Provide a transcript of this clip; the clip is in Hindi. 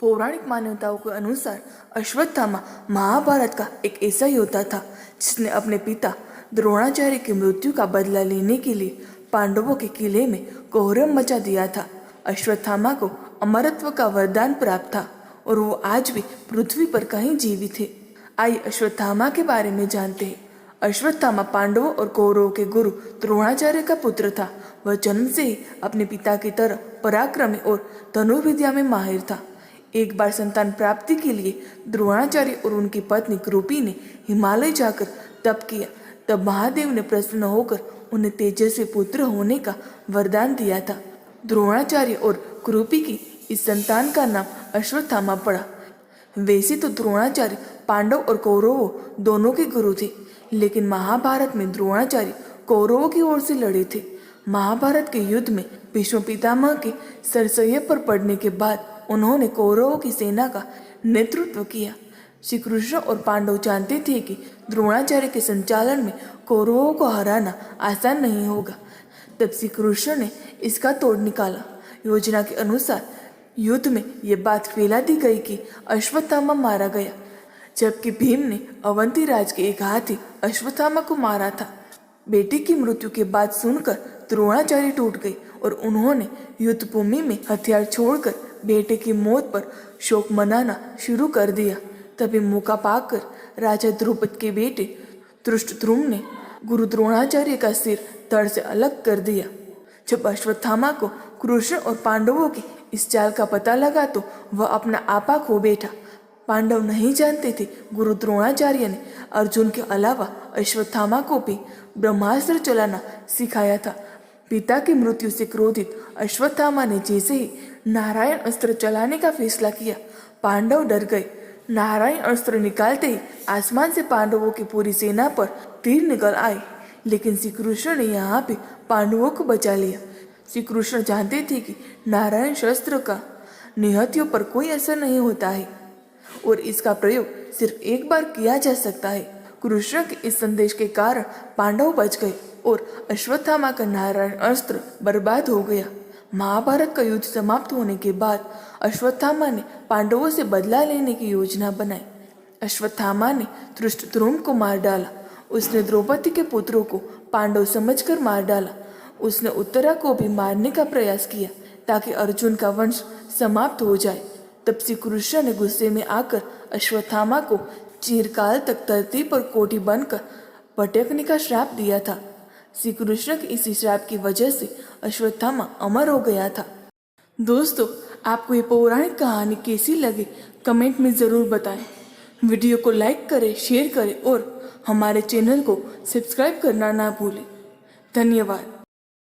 पौराणिक मान्यताओं के अनुसार अश्वत्थामा महाभारत का एक ऐसा योद्धा था जिसने अपने पिता द्रोणाचार्य की मृत्यु का बदला लेने के लिए पांडवों के किले में कोहरम मचा दिया था। अश्वत्थामा को अमरत्व का वरदान प्राप्त था और वो आज भी पृथ्वी पर कहीं जीवित है। आइए अश्वत्थामा के बारे में जानते हैं। अश्वत्थामा पांडवों और कौरवों के गुरु द्रोणाचार्य का पुत्र था। वह जन्म से ही अपने पिता की तरह पराक्रमी और धनुर्विद्या में माहिर था। एक बार संतान प्राप्ति के लिए द्रोणाचार्य और उनकी पत्नी कृपी ने हिमालय जाकर तप किया। तब महादेव ने प्रसन्न होकर उन्हें तेजस्वी पुत्र होने का वरदान दिया था। द्रोणाचार्य और कृपी की इस संतान का नाम अश्वत्थामा पड़ा। वैसे तो द्रोणाचार्य पांडव और कौरवों दोनों के गुरु थे, लेकिन महाभारत में द्रोणाचार्य कौरवों की ओर से लड़े थे। महाभारत के युद्ध में भीष्म पितामह के सरसैया पर पड़ने के बाद उन्होंने कौरवों की सेना का नेतृत्व किया। श्री कृष्ण और पांडव जानते थे कि द्रोणाचार्य के संचालन में कौरवों को हराना आसान नहीं होगा। तब श्री कृष्ण ने इसका तोड़ निकाला। योजना के अनुसार युद्ध में ये बात फैला दी गई कि अश्वत्थामा मारा गया, जबकि भीम ने अवंती राज के एक हाथी अश्वत्थामा को मारा था। बेटी की मृत्यु की बात सुनकर द्रोणाचार्य टूट गए और उन्होंने युद्ध भूमि में हथियार छोड़कर बेटे की मौत पर शोक मनाना शुरू कर दिया। तभी मौका पाकर राजा द्रुपद के बेटे धृष्टद्युम्न ने गुरु द्रोणाचार्य का सिर धड़ से अलग कर दिया। जब अश्वत्थामा को कृष्ण और पांडवों की इस चाल का पता लगा तो वह अपना आपा खो बैठा। पांडव नहीं जानते थे गुरु द्रोणाचार्य ने अर्जुन के अलावा अश्वत्थामा को भी ब्रह्मास्त्र चलाना सिखाया था। पिता की मृत्यु से क्रोधित अश्वत्थामा ने जैसे ही नारायण अस्त्र चलाने का फैसला किया, पांडव डर गए। नारायण अस्त्र निकालते ही आसमान से पांडवों की पूरी सेना पर तीर निकल आए, लेकिन श्री कृष्ण ने यहाँ भी पांडवों को बचा लिया। श्री कृष्ण जानते थे कि नारायण शस्त्र का निहतियों पर कोई असर नहीं होता है और इसका प्रयोग सिर्फ एक बार किया जा सकता है। कृष्ण के इस संदेश के कारण पांडव बच गए और अश्वत्थामा का नारायण अस्त्र बर्बाद हो गया। महाभारत का युद्ध समाप्त होने के बाद अश्वत्थामा ने पांडवों से बदला लेने की योजना बनाई। अश्वत्थामा ने धृष्टद्युम्न को मार डाला। उसने द्रौपदी के पुत्रों को पांडव समझकर मार डाला। उसने उत्तरा को भी मारने का प्रयास किया ताकि अर्जुन का वंश समाप्त हो जाए। तब श्री कृष्ण ने गुस्से में आकर अश्वत्थामा को चिरकाल तक धरती पर कोठी बनकर भटकने का श्राप दिया था। श्री कृष्ण के इसी श्राप की वजह से अश्वत्थामा अमर हो गया था। दोस्तों, आपको ये पौराणिक कहानी कैसी लगी कमेंट में ज़रूर बताएं। वीडियो को लाइक करें, शेयर करें और हमारे चैनल को सब्सक्राइब करना ना भूलें। धन्यवाद।